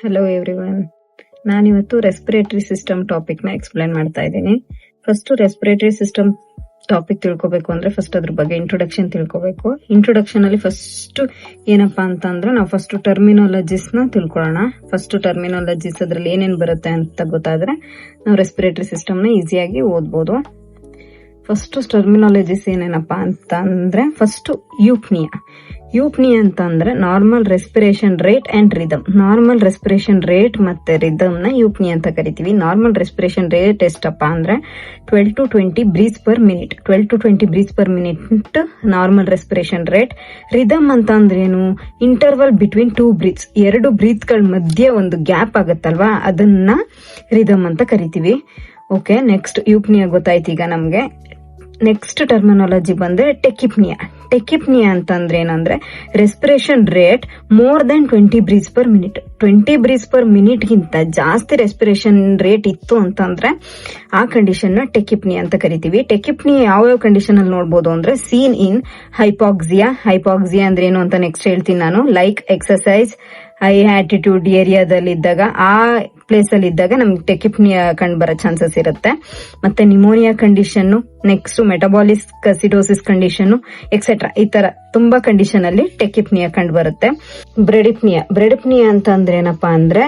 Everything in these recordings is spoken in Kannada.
ಹಲೋ ಎವ್ರಿವನ್, ನಾನಿವತ್ತು ರೆಸ್ಪಿರೇಟರಿ ಸಿಸ್ಟಮ್ ಟಾಪಿಕ್ ನ ಎಕ್ಸ್ಪ್ಲೇನ್ ಮಾಡ್ತಾ ಇದ್ದೀನಿ. ಫಸ್ಟ್ ರೆಸ್ಪಿರೇಟರಿ ಸಿಸ್ಟಮ್ ಟಾಪಿಕ್ ತಿಳ್ಕೊಬೇಕು ಅಂದ್ರೆ ಫಸ್ಟ್ ಅದ್ರ ಬಗ್ಗೆ ಇಂಟ್ರೊಡಕ್ಷನ್ ತಿಳ್ಕೊಬೇಕು. ಇಂಟ್ರೊಡಕ್ಷನ್ ಅಲ್ಲಿ ಫಸ್ಟ್ ಏನಪ್ಪಾ ಅಂತಂದ್ರೆ ನಾವು ಫಸ್ಟ್ ಟರ್ಮಿನಾಲಜಿಸ್ ನ ತಿಳ್ಕೊಳ್ಳೋಣ. ಫಸ್ಟ್ ಟರ್ಮಿನಾಲಜಿಸ್ ಅದ್ರಲ್ಲಿ ಏನೇನ್ ಬರುತ್ತೆ ಅಂತ ಗೊತ್ತಾದ್ರೆ ನಾವು ರೆಸ್ಪಿರೇಟರಿ ಸಿಸ್ಟಮ್ ನ ಈಸಿಯಾಗಿ ಓದ್ಬೋದು. ಫಸ್ಟ್ ಟರ್ಮಿನಾಲಜಿಸ್ ಏನೇನಪ್ಪಾ ಅಂತಂದ್ರೆ ಫಸ್ಟ್ ಯೂಪ್ನಿಯಾ ಅಂತಂದ್ರೆ normal respiration rate and rhythm. Normal respiration rate ಮತ್ತೆ ರಿದಮ್ ನ ಯೂಪ್ನಿಯಾ ಅಂತ ಕರಿತೀವಿ. ನಾರ್ಮಲ್ ರೆಸ್ಪಿರೇಷನ್ ರೇಟ್ ಎಷ್ಟಪ್ಪ ಅಂದ್ರೆ 12 to 20 breathes per minute. 12 to 20 breathes per minute normal respiration rate. Rhythm ಅಂತ ಅಂದ್ರೇನು? Interval between 2 breathes. 2 ಬ್ರೀತ್ ಗಳ ಮಧ್ಯೆ ಒಂದು ಗ್ಯಾಪ್ ಆಗುತ್ತಲ್ವಾ, ಅದನ್ನ ರಿದಮ್ ಅಂತ ಕರಿತೀವಿ. ಓಕೆ, ನೆಕ್ಸ್ಟ್ ಯೂಪ್ನಿಯಾ ಗೊತ್ತಾಯ್ತು ಈಗ ನಮ್ಗೆ. ನೆಕ್ಸ್ಟ್ ಟರ್ಮಿನಾಲಜಿ ಬಂದ್ರೆ ಟೆಕಿಪ್ನಿಯಾ ಅಂತಂದ್ರೆ ಏನಂದ್ರೆ respiration rate more than 20 breathes per minute. 20 breathes per minute ಗಿಂತ ಜಾಸ್ತಿ ರೆಸ್ಪಿರೇಷನ್ ರೇಟ್ ಇತ್ತು ಅಂತಂದ್ರೆ ಆ ಕಂಡೀಷನ್ ನ ಟೆಕಿಪ್ನಿಯಾ ಅಂತ ಕರಿತೀವಿ. ಟೆಕಿಪ್ನಿಯಾ ಯಾವ ಕಂಡೀಷನ್ ಅಲ್ಲಿ ನೋಡಬಹುದು ಅಂದ್ರೆ ಸೀನ್ ಇನ್ ಹೈಪಾಕ್ಸಿಯಾ ಅಂದ್ರೆ ಏನು ಅಂತ ನೆಕ್ಸ್ಟ್ ಹೇಳ್ತೀನಿ ನಾನು. ಲೈಕ್ ಎಕ್ಸರ್ಸೈಸ್, ಹೈ ಆಟಿಟ್ಯೂಡ್ ಏರಿಯಾದಲ್ಲಿ ಇದ್ದಾಗ, ಆ ಪ್ಲೇಸ್ ಅಲ್ಲಿ ಇದ್ದಾಗ ನಮ್ಗೆ ಟೆಕಿಪ್ನಿಯಾ ಕಂಡು ಬರೋ ಚಾನ್ಸಸ್ ಇರುತ್ತೆ. ಮತ್ತೆ pneumonia condition, next metabolic acidosis condition etcetera, ಈ ತರ ತುಂಬಾ ಕಂಡೀಷನ್ ಅಲ್ಲಿ ಟೆಕಿಪ್ನಿಯಾ ಕಂಡು ಬರುತ್ತೆ. ಬ್ರೆಡಿಪ್ನಿಯಾ ಅಂತ ಅಂದ್ರೆ ಏನಪ್ಪಾ ಅಂದ್ರೆ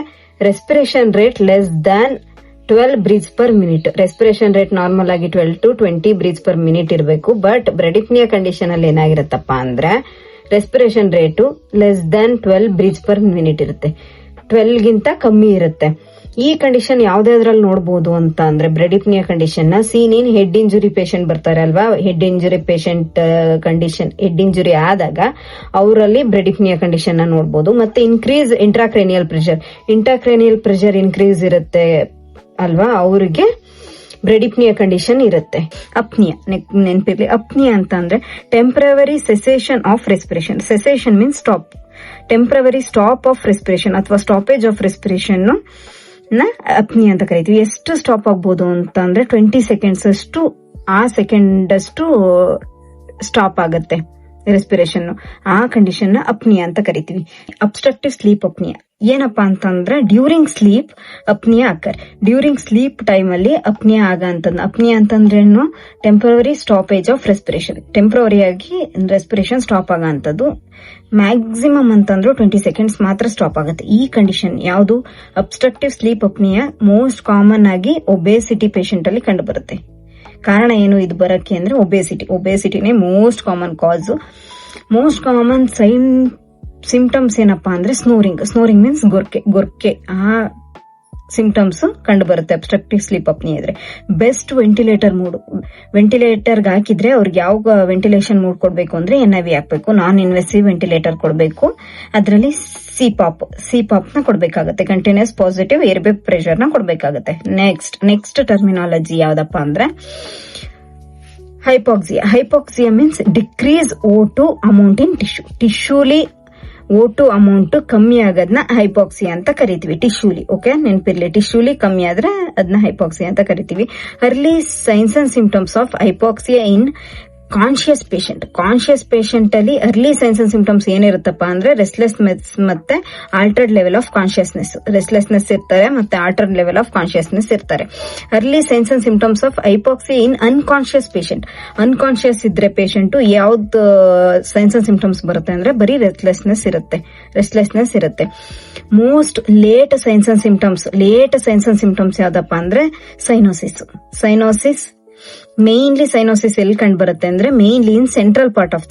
respiration rate less than 12 breathes per minute. Respiration rate normal ಆಗಿ 12 to 20 ಬ್ರೀತ್ಸ್ ಪರ್ ಮಿನಿಟ್ ಇರಬೇಕು. ಬಟ್ ಬ್ರೆಡಿಪ್ನಿಯಾ ಕಂಡೀಷನ್ ಅಲ್ಲಿ ಏನಾಗಿರುತ್ತಪ್ಪ ಅಂದ್ರೆ respiration rate less than 12 breathes per minute ಇರುತ್ತೆ. 12 ಗಿಂತ ಕಮ್ಮಿ ಇರುತ್ತೆ. ಈ ಕಂಡೀಷನ್ ಯಾವ್ದಾದ್ರಲ್ಲಿ ನೋಡಬಹುದು ಅಂತ ಅಂದ್ರೆ ಬ್ರೆಡಿಪ್ನಿಯಾ ಕಂಡೀಷನ್ ನ seen in head injury patient ಬರ್ತಾರೆ ಅಲ್ವಾ, head injury patient condition, head injury ಆದಾಗ ಅವರಲ್ಲಿ ಬ್ರೆಡಿಪ್ನಿಯಾ ಕಂಡೀಷನ್ ನ ನೋಡಬಹುದು. ಮತ್ತೆ ಇನ್ಕ್ರೀಸ್ ಇಂಟ್ರಾಕ್ರೇನಿಯಲ್ ಪ್ರೆಷರ್ ಇನ್ಕ್ರೀಸ್ ಇರುತ್ತೆ ಅಲ್ವಾ, ಅವ್ರಿಗೆ ಬ್ರೆಡಿಪ್ನಿಯಾ ಕಂಡೀಷನ್ ಇರುತ್ತೆ. ಅಪ್ನಿಯಾ ನೆನಪಿರ್ಲಿ, ಅಪ್ನಿಯಾ ಅಂತ ಅಂದ್ರೆ temporary cessation of respiration. Cessation means stop. Temporary stop of respiration ಅಥವಾ ಸ್ಟಾಪೇಜ್ ಆಫ್ ರೆಸ್ಪಿರೇಷನ್ ನ ಅಪ್ನಿಯಾ ಅಂತ ಕರಿತೀವಿ. ಎಷ್ಟು ಸ್ಟಾಪ್ ಆಗ್ಬೋದು ಅಂತ ಅಂದ್ರೆ 20 ಸೆಕೆಂಡ್ಸ್ ಅಷ್ಟು, ಆ ಸೆಕೆಂಡ್ ಅಷ್ಟು ಸ್ಟಾಪ್ ಆಗುತ್ತೆ ರೆಸ್ಪಿರೇಷನ್. ಆ ಕಂಡೀಷನ್ ನ ಅಪ್ನಿಯಾ ಅಂತ ಕರಿತೀವಿ. ಅಬ್ಸ್ಟ್ರಕ್ಟಿವ್ ಸ್ಲೀಪ್ ಅಪ್ನಿಯಾ ಏನಪ್ಪಾ ಅಂತಂದ್ರೆ during sleep apnoea occur. During sleep time ಅಲ್ಲಿ ಅಪ್ನಿಯಾ ಅಪ್ನಿಯಾ ಅಂತಂದ್ರೆ temporary stoppage of respiration. Temporary ಆಗಿ ರೆಸ್ಪಿರೇಷನ್ ಸ್ಟಾಪ್ ಆಗಂತದ್ದು. ಮ್ಯಾಕ್ಸಿಮಮ್ ಅಂತಂದ್ರೆ 20 ಸೆಕೆಂಡ್ಸ್ ಮಾತ್ರ ಸ್ಟಾಪ್ ಆಗುತ್ತೆ. ಈ ಕಂಡೀಷನ್ ಯಾವುದು? Obstructive sleep apnoea most common ಆಗಿ ಒಬೇಸಿಟಿ ಪೇಷಂಟ್ ಅಲ್ಲಿ ಕಂಡು ಬರುತ್ತೆ. ಕಾರಣ ಏನು ಇದು ಬರಕ್ಕೆ ಅಂದ್ರೆ ಒಬೇಸಿಟಿನೇ most common cause. Most common symptoms ಏನಪ್ಪಾ ಅಂದ್ರೆ ಸ್ನೋರಿಂಗ್ ಮೀನ್ಸ್ ಗೊರ್ಕೆ ಆ ಸಿಂಪ್ಟಮ್ಸ್ ಕಂಡು ಬರುತ್ತೆ ಅಬ್ಸ್ಟ್ರಕ್ಟಿವ್ ಸ್ಲೀಪ್ ಅಪ್ನಿಯಾ ಇದ್ರೆ. ಬೆಸ್ಟ್ ವೆಂಟಿಲೇಟರ್ ಹಾಕಿದ್ರೆ ಅವ್ರಿಗೆ ಯಾವ ವೆಂಟಿಲೇಷನ್ ಮೂಡ್ ಕೊಡ್ಬೇಕು ಅಂದ್ರೆ NIV ಹಾಕ್ಬೇಕು. ನಾನ್ ಇನ್ವೆಸಿವ್ ವೆಂಟಿಲೇಟರ್ ಕೊಡ್ಬೇಕು. ಅದರಲ್ಲಿ ಸಿಪಾಪ್ ನ ಕೊಡ್ಬೇಕಾಗತ್ತೆ. ಕಂಟಿನ್ಯೂಸ್ ಪಾಸಿಟಿವ್ ಏರ್ಬೇ ಪ್ರೆಷರ್ ನ ಕೊಡ್ಬೇಕಾಗತ್ತೆ. ನೆಕ್ಸ್ಟ್ ಟರ್ಮಿನಾಲಜಿ ಯಾವ್ದಪ್ಪ ಅಂದ್ರೆ hypoxia means decrease O2 amount in ಟಿಶ್ಯೂಲಿ. O2 ಅಮೌಂಟ್ ಕಮ್ಮಿ ಆಗೋದನ್ನ ಹೈಪಾಕ್ಸಿಯಾ ಅಂತ ಕರಿತೀವಿ. ಟಿಶ್ಯೂಲಿ, ಓಕೆ ನೆನಪಿರ್ಲಿ, ಟಿಶ್ಯೂಲಿ ಕಮ್ಮಿ ಆದ್ರೆ ಅದನ್ನ ಹೈಪಾಕ್ಸಿಯಾ ಅಂತ ಕರಿತೀವಿ. Early science and symptoms of hypoxia in conscious patient ಅಲ್ಲಿ ಅರ್ಲಿ ಸೈನ್ಸ್ ಅಂಡ್ ಸಿಂಪ್ಟಮ್ಸ್ ಏನಿರುತ್ತಪ್ಪ ಅಂದ್ರೆ ರೆಸ್ಟ್ಲೆಸ್ನೆಸ್ ಮತ್ತೆ ಆಲ್ಟರ್ಡ್ ಲೆವೆಲ್ ಆಫ್ ರೆಸ್ಟ್ಲೆಸ್ನೆಸ್ ಇರ್ತಾರೆ ಮತ್ತೆ ಆಲ್ಟರ್ಡ್ ಲೆವೆಲ್ ಆಫ್ ಕಾನ್ಶಿಯಸ್ನೆಸ್ ಇರ್ತಾರೆ. Early science and symptoms of hypoxia in unconscious ಇದ್ರೆ ಪೇಷಂಟ್ ಯಾವ್ದು ಸೈನ್ಸ್ ಅಂಡ್ ಸಿಂಪ್ಟಮ್ಸ್ ಬರುತ್ತೆ ಅಂದ್ರೆ ಬರೀ ರೆಸ್ಟ್ಲೆಸ್ನೆಸ್ ಇರುತ್ತೆ. Most late science and symptoms ಯಾವ್ದಪ್ಪ ಅಂದ್ರೆ ಸೈನೋಸಿಸ್. ಮೇನ್ಲಿ ಸೈನೋಸಿಸ್ ಎಲ್ಲಿ ಕಂಡು ಬರುತ್ತೆ ಅಂದ್ರೆ mainly in central part of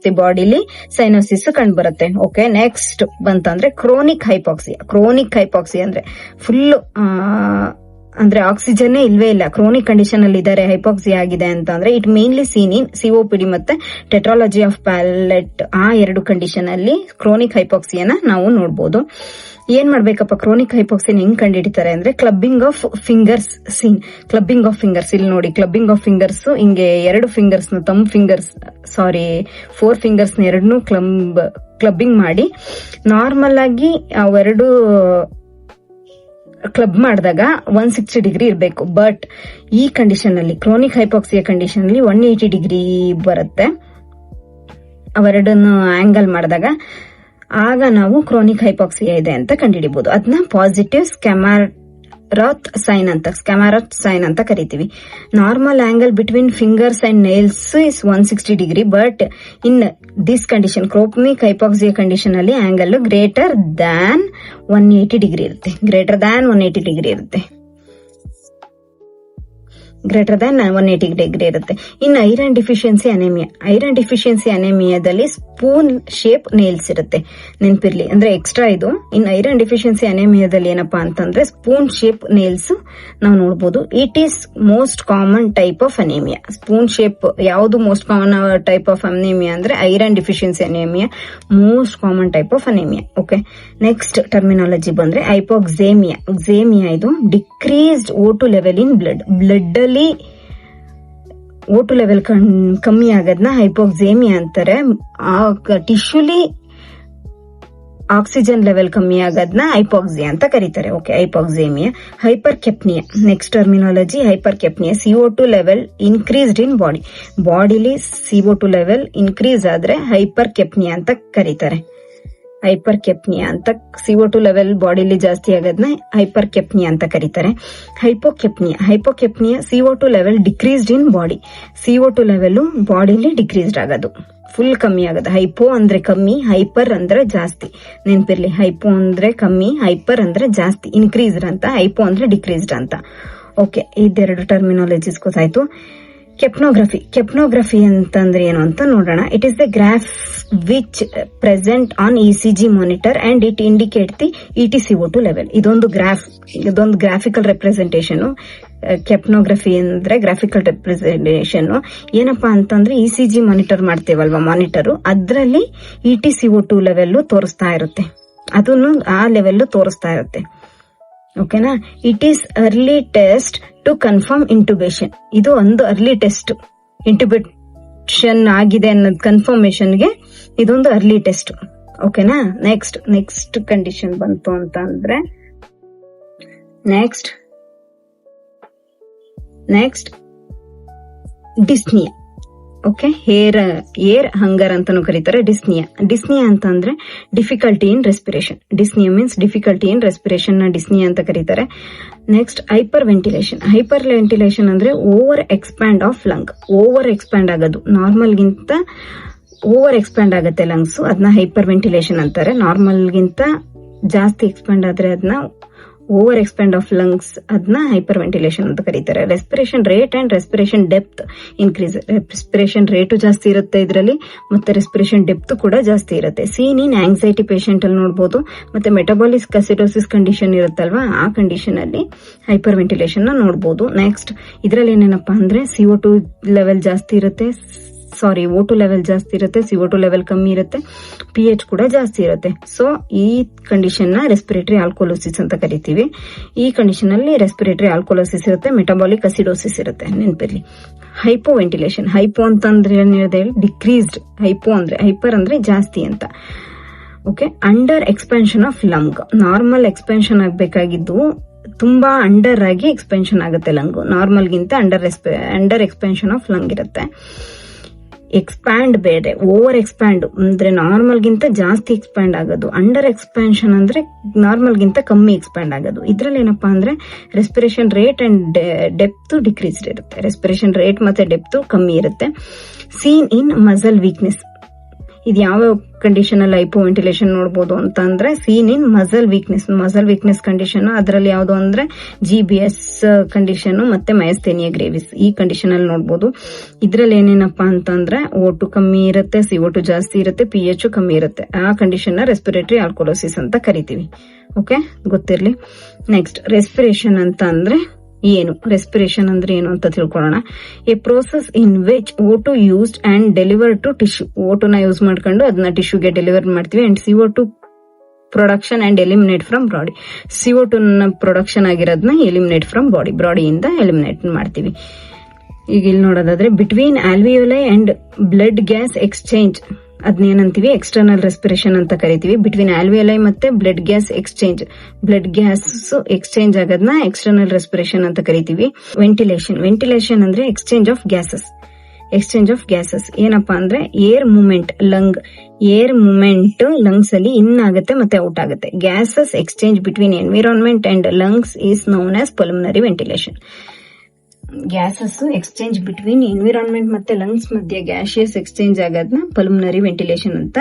the bodily cyanosis ಕಂಡು ಬರುತ್ತೆ. ಓಕೆ, ನೆಕ್ಸ್ಟ್ ಬಂತಂದ್ರೆ ಕ್ರೋನಿಕ್ ಹೈಪಾಕ್ಸಿಯಾ ಅಂದ್ರೆ ಫುಲ್ ಅಂದ್ರೆ ಆಕ್ಸಿಜನ್ ಇಲ್ವೇ ಇಲ್ಲ, ಕ್ರೋನಿಕ್ ಕಂಡೀಷನ್ ಅಲ್ಲಿ ಇದಾರೆ, ಹೈಪಾಕ್ಸಿಯಾ ಆಗಿದೆ ಅಂತ ಅಂದ್ರೆ it mainly seen in COPD ಮತ್ತೆ ಟೆಟ್ರಾಲಜಿ ಆಫ್ ಪ್ಯಾಲೆಟ್. ಆ 2 ಕಂಡೀಷನ್ ಅಲ್ಲಿ ಕ್ರೋನಿಕ್ ಹೈಪಾಕ್ಸಿಯಾನ ನಾವು ನೋಡಬಹುದು. ಏನ್ ಮಾಡ್ಬೇಕಪ್ಪ, ಕ್ರೋನಿಕ್ ಹೈಪಾಕ್ಸಿಯಾ ಹೆಂಗ್ ಕಂಡುಹಿಡಿತಾರೆ ಅಂದ್ರೆ ಕ್ಲಬ್ಬಿಂಗ್ ಆಫ್ ಫಿಂಗರ್ಸ್. ಇಲ್ಲಿ ನೋಡಿ, ಕ್ಲಬ್ಬಿಂಗ್ ಆಫ್ ಫಿಂಗರ್ಸ್, ಹಿಂಗೆ 2 ಫಿಂಗರ್ಸ್ ನ 4 ಫಿಂಗರ್ಸ್ ನ 2 ಕ್ಲಬ್ಬಿಂಗ್ ಮಾಡಿ ನಾರ್ಮಲ್ ಆಗಿ ಅವೆರಡು ಕ್ಲಬ್ ಮಾಡಿದಾಗ 160 ಡಿಗ್ರಿ ಇರಬೇಕು. ಬಟ್ ಈ ಕಂಡೀಷನ್ ಅಲ್ಲಿ ಕ್ರೋನಿಕ್ ಹೈಪಾಕ್ಸಿಯಾ ಕಂಡೀಷನ್ ಅಲ್ಲಿ 180 ಡಿಗ್ರಿ ಬರುತ್ತೆ. ಅವೆರಡನ್ನು ಆಂಗಲ್ ಮಾಡಿದಾಗ ಆಗ ನಾವು ಕ್ರೋನಿಕ್ ಹೈಪಾಕ್ಸಿಯಾ ಇದೆ ಅಂತ ಕಂಡುಹಿಡಿಬಹುದು. ಅದನ್ನ ಪಾಸಿಟಿವ್ ಸ್ಕ್ಯಾಮರಾತ್ ಸೈನ್ ಅಂತ ಕರಿತೀವಿ. Normal angle between fingers and nails is 160 degree, but in this condition chronic hypoxia condition ಅಲ್ಲಿ ಆಂಗಲ್ ಗ್ರೇಟರ್ ದ್ಯಾನ್ 180 ಡಿಗ್ರಿ ಇರುತ್ತೆ. ಗ್ರೇಟರ್ ದ್ಯಾನ್ 180 ಡಿಗ್ರಿ ಇರುತ್ತೆ. ಇನ್ನು ಐರನ್ ಡಿಫಿಷಿಯನ್ಸಿ ಅನೇಮಿಯಾದಲ್ಲಿ ಸ್ಪೂನ್ ಶೇಪ್ ನೇಲ್ಸ್ ಇರುತ್ತೆ, ನೆನಪಿರ್ಲಿ, ಅಂದ್ರೆ ಎಕ್ಸ್ಟ್ರಾ ಇದು. ಇನ್ನು ಐರನ್ ಡಿಫಿಷಿಯನ್ಸಿ ಅನೇಮಿಯಾದಲ್ಲಿ ಏನಪ್ಪಾ ಅಂತಂದ್ರೆ ಸ್ಪೂನ್ ಶೇಪ್ ನೇಲ್ಸ್ ನಾವು ನೋಡಬಹುದು. It is most common type of anaemia. Spoon shape ಯಾವುದು most common type of anaemia ಅಂದ್ರೆ iron deficiency anaemia most common type of anaemia. Okay, next terminology ಬಂದ್ರೆ ಹೈಪೋಕ್ಸೇಮಿಯಾ. ಇದು decreased O2 level in blood ಅಲ್ಲಿ O2 ಲೆವೆಲ್ ಕಮ್ಮಿ ಆಗೋದನ್ನ ಹೈಪೋಕ್ಸೇಮಿಯಾ ಅಂತಾರೆ. ಟಿಶ್ಯೂಲಿ ಆಕ್ಸಿಜನ್ ಲೆವೆಲ್ ಕಮ್ಮಿ ಆಗೋದನ್ನ ಹೈಪಾಕ್ಸಿಯಾ ಅಂತ ಕರೀತಾರೆ. Okay, hypoxaemia. Hypercapnia, next terminology hypercapnia. CO2 level increased in ಬಾಡಿಲಿ CO2 ಲೆವೆಲ್ ಇನ್ಕ್ರೀಸ್ ಆದ್ರೆ ಹೈಪರ್ಕೆಪ್ನಿಯಾ ಅಂತ ಕರೀತಾರೆ. CO2 ಲೆವೆಲ್ ಬಾಡಿಲಿ ಜಾಸ್ತಿ ಆಗೋದನ್ನ ಹೈಪರ್ಕೆಪ್ನಿಯಾ ಅಂತ ಕರೀತಾರೆ. ಹೈಪೋಕೆಪ್ನಿಯಾ CO2 ಲೆವೆಲ್ ಡಿಕ್ರೀಸ್ಡ್ ಇನ್ ಬಾಡಿ. CO2 ಲೆವೆಲ್ ಬಾಡಿಲಿ ಡಿಕ್ರೀಸ್ಡ್ ಆಗೋದು, ಫುಲ್ ಕಮ್ಮಿ ಆಗೋದು. ಹೈಪೋ ಅಂದ್ರೆ ಕಮ್ಮಿ, ಹೈಪರ್ ಅಂದ್ರೆ ಜಾಸ್ತಿ. ನೆನಪಿರ್ಲಿ, ಹೈಪೋ ಅಂದ್ರೆ ಕಮ್ಮಿ, ಹೈಪರ್ ಅಂದ್ರೆ ಜಾಸ್ತಿ. ಇನ್ಕ್ರೀಸ್ಡ್ ಅಂತ, ಹೈಪೋ ಅಂದ್ರೆ ಡಿಕ್ರೀಸ್ಡ್ ಅಂತ. ಓಕೆ, ಇದೆರಡು ಟರ್ಮಿನಾಲಜೀಸ್ ಗೊತ್ತಾಯ್ತು. ಕೆಪ್ನೋಗ್ರಫಿ ಅಂತಂದ್ರೆ ಏನು ಅಂತ ನೋಡೋಣ. It is the graph which present on ECG monitor and it indicate the EtCO2 level. ಇದೊಂದು ಗ್ರಾಫಿಕಲ್ ರೆಪ್ರೆಸೆಂಟೇಷನ್. ಕೆಪ್ನೋಗ್ರಫಿ ಅಂದ್ರೆ ಗ್ರಾಫಿಕಲ್ ರೆಪ್ರೆಸೆಂಟೇಷನ್. ಏನಪ್ಪಾ ಅಂತಂದ್ರೆ ECG ಮಾನಿಟರ್ ಮಾಡ್ತೇವಲ್ವಾ, ಮಾನಿಟರ್, ಅದ್ರಲ್ಲಿ EtCO2 ಲೆವೆಲ್ ತೋರಿಸ್ತಾ ಇರುತ್ತೆ, ಅದನ್ನು ಆ ಲೆವೆಲ್ ತೋರಿಸ್ತಾ ಇರುತ್ತೆ. ಓಕೆನಾ. It is early test to confirm intubation. ಇದು ಒಂದು ಅರ್ಲಿ ಟೆಸ್ಟ್, ಇಂಟುಬೇಷನ್ ಆಗಿದೆ ಅನ್ನೋದು ಕನ್ಫರ್ಮೇಶನ್ಗೆ ಇದೊಂದು ಅರ್ಲಿ ಟೆಸ್ಟ್. ಓಕೆನಾ. ನೆಕ್ಸ್ಟ್ ಕಂಡೀಷನ್ ಬಂತು ಅಂತ ಅಂದ್ರೆ next dyspnoea. Okay, air hunger ಅಂತಾನು ಕರೀತಾರೆ. ಡಿಸ್ನಿಯಾ ಅಂತ ಅಂದ್ರೆ difficulty in respiration. Dyspnoea means difficulty in respiration ನ ಡಿಸ್ನಿಯಾ ಅಂತ ಕರೀತಾರೆ. ನೆಕ್ಸ್ಟ್ ಹೈಪರ್ ವೆಂಟಿಲೇಷನ್ ಅಂದ್ರೆ over expand of lung. Over expand ಆಗೋದು, ನಾರ್ಮಲ್ಗಿಂತ ಓವರ್ ಎಕ್ಸ್ಪ್ಯಾಂಡ್ ಆಗುತ್ತೆ ಲಂಗ್ಸ್, ಅದನ್ನ ಹೈಪರ್ ವೆಂಟಿಲೇಷನ್ ಅಂತಾರೆ. ನಾರ್ಮಲ್ಗಿಂತ ಜಾಸ್ತಿ ಎಕ್ಸ್ಪ್ಯಾಂಡ್ ಆದ್ರೆ ಅದನ್ನ ಓವರ್ ಎಕ್ಸ್ಪ್ಯಾಂಡ್ ಆಫ್ ಲಂಗ್ಸ್, ಅದನ್ನ ಹೈಪರ್ ವೆಂಟಿಲೇಷನ್ ಅಂತ ಕರೀತಾರೆ. Respiration rate and respiration depth increase. Respiration rate ಜಾಸ್ತಿ ಇರುತ್ತೆ ಇದರಲ್ಲಿ, ಮತ್ತೆ ರೆಸ್ಪಿರೇಷನ್ ಡೆಪ್ತ್ ಕೂಡ ಜಾಸ್ತಿ ಇರುತ್ತೆ. ಸೀನ್ ಇನ್ ಆಂಗ್ಸೈಟಿ ಪೇಷಂಟ್ ಅಲ್ಲಿ ನೋಡಬಹುದು. ಮತ್ತೆ ಮೆಟಬಾಲಿಕ್ ಅಸಿಡೋಸಿಸ್ ಕಂಡೀಷನ್ ಇರುತ್ತಲ್ವಾ, ಆ ಕಂಡೀಷನ್ ಅಲ್ಲಿ ಹೈಪರ್ ವೆಂಟಿಲೇಷನ್ ನೋಡಬಹುದು. ನೆಕ್ಸ್ಟ್ ಇದರಲ್ಲಿ ಏನೇನಪ್ಪಾ ಅಂದ್ರೆ CO2 ಲೆವೆಲ್ ಜಾಸ್ತಿ ಇರುತ್ತೆ, O2 ಲೆವೆಲ್ ಜಾಸ್ತಿ ಇರುತ್ತೆ, CO2 ಲೆವೆಲ್ ಕಮ್ಮಿ ಇರುತ್ತೆ, pH ಕೂಡ ಜಾಸ್ತಿ ಇರುತ್ತೆ. ಸೊ ಈ ಕಂಡೀಷನ್ ನ ರೆಸ್ಪಿರೇಟರಿ ಆಲ್ಕೋಲೋಸಿಸ್ ಅಂತ ಕರಿತೀವಿ. ಈ ಕಂಡೀಷನ್ ಅಲ್ಲಿ ರೆಸ್ಪಿರೇಟರಿ ಆಲ್ಕೋಲೋಸಿಸ್ ಇರುತ್ತೆ, ಮೆಟಬಾಲಿಕ್ ಅಸಿಡೋಸಿಸ್ ಇರುತ್ತೆ, ನೆನಪಿರ್ಲಿ. Hypo ventilation. ಹೈಪೋ ಅಂತಂದ್ರೆ ಏನಿದೆ, ಡಿಕ್ರೀಸ್ಡ್. ಹೈಪರ್ ಅಂದ್ರೆ ಜಾಸ್ತಿ ಅಂತ. Okay, under expansion of lung. Normal expansion ಆಗ್ಬೇಕಾಗಿದ್ದು ತುಂಬಾ ಅಂಡರ್ ಆಗಿ ಎಕ್ಸ್ಪೆನ್ಷನ್ ಆಗುತ್ತೆ ಲಂಗ್. ನಾರ್ಮಲ್ಗಿಂತ ಅಂಡರ್ ಎಕ್ಸ್ಪೆನ್ಷನ್ ಆಫ್ ಲಂಗ್ ಇರುತ್ತೆ. ಎಕ್ಸ್ಪ್ಯಾಂಡ್ ಬೇರೆ, ಓವರ್ ಎಕ್ಸ್ಪ್ಯಾಂಡ್ ಅಂದ್ರೆ ನಾರ್ಮಲ್ಗಿಂತ ಜಾಸ್ತಿ ಎಕ್ಸ್ಪ್ಯಾಂಡ್ ಆಗೋದು. ಅಂಡರ್ ಎಕ್ಸ್ಪ್ಯಾನ್ಷನ್ ಅಂದ್ರೆ ನಾರ್ಮಲ್ಗಿಂತ ಕಮ್ಮಿ ಎಕ್ಸ್ಪ್ಯಾಂಡ್ ಆಗೋದು. ಇದ್ರಲ್ಲಿ ಏನಪ್ಪಾ ಅಂದ್ರೆ respiration rate and depth decreased ಇರುತ್ತೆ. ರೆಸ್ಪಿರೇಷನ್ ರೇಟ್ ಮತ್ತೆ ಡೆಪ್ತ್ ಕಮ್ಮಿ ಇರುತ್ತೆ. Seen in muscle weakness. ಇದು ಯಾವ ಕಂಡೀಷನ್ ಅಲ್ಲಿ ಹೈಪೋ ವೆಂಟಿಲೇಷನ್ ನೋಡಬಹುದು ಅಂತ ಅಂದ್ರೆ seen in muscle weakness condition. ಅದರಲ್ಲಿ ಯಾವ್ದು ಅಂದ್ರೆ GBS ಕಂಡೀಷನ್ ಮತ್ತೆ ಮಯಸ್ಥೇನಿಯಾ ಗ್ರೇವಿಸ್, ಈ ಕಂಡೀಷನ್ ಅಲ್ಲಿ ನೋಡಬಹುದು. ಇದ್ರಲ್ಲಿ ಏನೇನಪ್ಪಾ ಅಂತಂದ್ರೆ O2 ಕಮ್ಮಿ ಇರುತ್ತೆ, CO2 ಜಾಸ್ತಿ ಇರುತ್ತೆ, pH ಕಮ್ಮಿ ಇರುತ್ತೆ. ಆ ಕಂಡೀಷನ್ ನ ರೆಸ್ಪಿರೇಟರಿ ಆಲ್ಕೋಲೋಸಿಸ್ ಅಂತ ಕರಿತೀವಿ. ಓಕೆ, ಗೊತ್ತಿರ್ಲಿ. ನೆಕ್ಸ್ಟ್ ರೆಸ್ಪಿರೇಷನ್ ಅಂತ ಅಂದ್ರೆ ಏನು, ರೆಸ್ಪಿರೇಷನ್ ಅಂದ್ರೆ ಏನು ಅಂತ ತಿಳ್ಕೊಳ್ಳೋಣ. A process in which O2 used and deliver to tissue. O2 ನ ಯೂಸ್ ಮಾಡ್ಕೊಂಡು ಅದನ್ನ ಟಿಶ್ಯೂಗೆ ಡೆಲಿವರ್ ಮಾಡ್ತೀವಿ. And CO2 production and eliminate from body. CO2 ನ ಪ್ರೊಡಕ್ಷನ್ ಆಗಿರೋದನ್ನ ಎಲಿಮಿನೇಟ್ ಫ್ರಮ್ ಬಾಡಿಯಿಂದ ಎಲಿಮಿನೇಟ್ ಮಾಡ್ತೀವಿ. ಈಗ ಇಲ್ಲಿ ನೋಡೋದಾದ್ರೆ between alveoli and blood gas exchange, ಅದನ್ನೇನಂತೀವಿ ಎಕ್ಸ್ಟರ್ನಲ್ ರೆಸ್ಪಿರೇಷನ್ ಅಂತ ಕರಿತೀವಿ. ಬಿಟ್ವೀನ್ ಆಲ್ವಿಯೋಲೈ ಮತ್ತೆ ಬ್ಲಡ್ ಗ್ಯಾಸ್ ಎಕ್ಸ್ಚೇಂಜ್ ಆಗೋದನ್ನ ಎಕ್ಸ್ಟರ್ನಲ್ ರೆಸ್ಪಿರೇಷನ್ ಅಂತ ಕರಿತೀವಿ. ವೆಂಟಿಲೇಷನ್ ಅಂದ್ರೆ ಎಕ್ಸ್ಚೇಂಜ್ ಆಫ್ ಗ್ಯಾಸಸ್. ಏನಪ್ಪಾ ಅಂದ್ರೆ air movement, air movement lungs ಅಲ್ಲಿ ಇನ್ ಆಗುತ್ತೆ ಮತ್ತೆ ಔಟ್ ಆಗುತ್ತೆ. Gases exchange between environment and lungs is known as pulmonary ventilation. Gases exchange between environment ಮತ್ತೆ ಲಂಗ್ಸ್ ಮಧ್ಯೆ ಗ್ಯಾಸಿಯಸ್ ಎಕ್ಸ್ಚೇಂಜ್ ಆಗೋದನ್ನ ಪಲ್ಮನರಿ ವೆಂಟಿಲೇಷನ್ ಅಂತ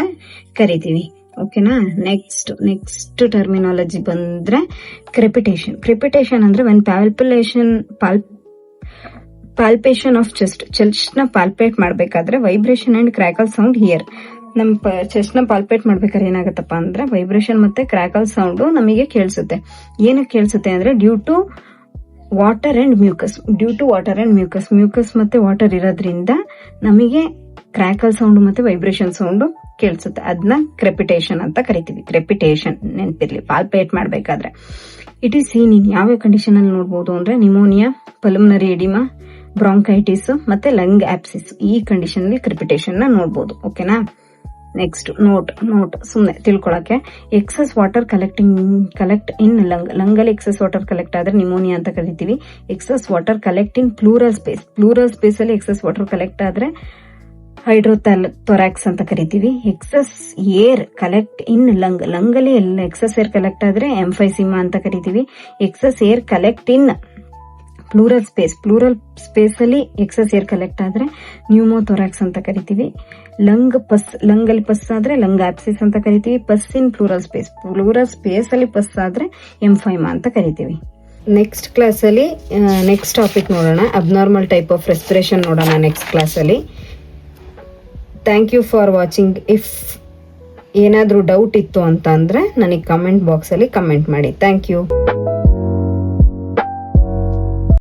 ಕರಿತೀವಿ. ಓಕೆನಾ. ನೆಕ್ಸ್ಟ್ ಟರ್ಮಿನಾಲಜಿ ಬಂದ್ರೆ ಕ್ರೆಪಿಟೇಷನ್ ಅಂದ್ರೆ ಒನ್ ಪಾಲ್ಪೇಷನ್ ಆಫ್ ಚೆಸ್ಟ್ ನ ಪಾಲ್ಪೇಟ್ ಮಾಡ್ಬೇಕಾದ್ರೆ vibration and crackle sound here. ನಮ್ ಚೆಸ್ಟ್ ನ ಪಾಲ್ಪೇಟ್ ಮಾಡ್ಬೇಕಾದ್ರೆ ಏನಾಗತ್ತಪ್ಪ ಅಂದ್ರೆ ವೈಬ್ರೇಷನ್ ಮತ್ತೆ ಕ್ರ್ಯಾಕಲ್ ಸೌಂಡ್ ನಮಗೆ ಕೇಳಿಸುತ್ತೆ. ಏನಕ್ಕೆ ಕೇಳಿಸುತ್ತೆ ಅಂದ್ರೆ due to water and mucus. Mucus ಮತ್ತೆ ವಾಟರ್ ಇರೋದ್ರಿಂದ ನಮಗೆ ಕ್ರ್ಯಾಕಲ್ ಸೌಂಡ್ ಮತ್ತೆ ವೈಬ್ರೇಷನ್ ಸೌಂಡ್ ಕೇಳಿಸುತ್ತೆ. ಅದನ್ನ ಕ್ರೆಪಿಟೇಷನ್ ಅಂತ ಕರಿತೀವಿ. ಕ್ರೆಪಿಟೇಷನ್ ನೆನಪಿರ್ಲಿ, ಪಾಲ್ಪೇಟ್ ಮಾಡ್ಬೇಕಾದ್ರೆ. ಇಟ್ ಈಸ್ ಸೀನ್ ಇನ್ ಯಾವ ಕಂಡೀಷನ್ ಅಲ್ಲಿ ನೋಡಬಹುದು ಅಂದ್ರೆ ನಿಮೋನಿಯಾ, ಪಲ್ಮನರಿ ಎಡಿಮಾ, ಬ್ರಾಂಕೈಟಿಸ್ ಮತ್ತೆ ಲಂಗ್ ಆಪ್ಸಿಸ್. ಈ ಕಂಡೀಷನ್ ಅಲ್ಲಿ ಕ್ರೆಪಿಟೇಷನ್ ನ ನೋಡಬಹುದು. ಓಕೆನಾ. ನೆಕ್ಸ್ಟ್ ನೋಟ್ ಸುಮ್ನೆ ತಿಳ್ಕೊಳಕ್ಕೆ. Excess water collect in lung ಅಲ್ಲಿ ಎಕ್ಸಸ್ ವಾಟರ್ ಕಲೆಕ್ಟ್ ಆದ್ರೆ ನಿಮೋನಿಯಾ ಅಂತ ಕರಿತೀವಿ. Excess water collect in pleural space ಅಲ್ಲಿ ಎಕ್ಸಸ್ ವಾಟರ್ ಕಲೆಕ್ಟ್ ಆದ್ರೆ ಹೈಡ್ರೋಥೊರಾಕ್ಸ್ ಅಂತ ಕರಿತೀವಿ. Excess air collect in lung ಅಲ್ಲಿ ಎಲ್ಲ ಎಕ್ಸಸ್ ಏರ್ ಕಲೆಕ್ಟ್ ಆದ್ರೆ ಎಂಫೈಸಿಮಾ ಅಂತ ಕರಿತೀವಿ. Excess air collect in pleural space ಅಲ್ಲಿ ಎಕ್ಸಸ್ ಏರ್ ಕಲೆಕ್ಟ್ ಆದ್ರೆ ನ್ಯೂಮೋಥೊರಾಕ್ಸ್ ಅಂತ ಕರಿತೀವಿ. ಲಂಗ್ ಅಲ್ಲಿ ಪಸ್ ಆದ್ರೆ ಲಂಗ್ ಆಪ್ಸಿಸ್ ಅಂತ ಕರಿತೀವಿ. ಪಸ್ ಇನ್ ಪ್ಲೂರಲ್ ಸ್ಪೇಸ್ ಅಲ್ಲಿ ಪಸ್ ಆದ್ರೆ ಎಂಫೈಮಾ ಅಂತ ಕರಿತೀವಿ. ನೆಕ್ಸ್ಟ್ ಕ್ಲಾಸ್ ಅಲ್ಲಿ ನೆಕ್ಸ್ಟ್ ಟಾಪಿಕ್ ನೋಡೋಣ. ಅಬ್ನಾರ್ಮಲ್ ಟೈಪ್ ಆಫ್ ರೆಸ್ಪಿರೇಷನ್ ನೋಡೋಣ ನೆಕ್ಸ್ಟ್ ಕ್ಲಾಸ್ ಅಲ್ಲಿ. Thank you for watching. If ಏನಾದ್ರೂ ಡೌಟ್ ಇತ್ತು ಅಂತ ಅಂದ್ರೆ ನನಗೆ ಕಮೆಂಟ್ ಬಾಕ್ಸ್ ಅಲ್ಲಿ ಕಮೆಂಟ್ ಮಾಡಿ. Thank you.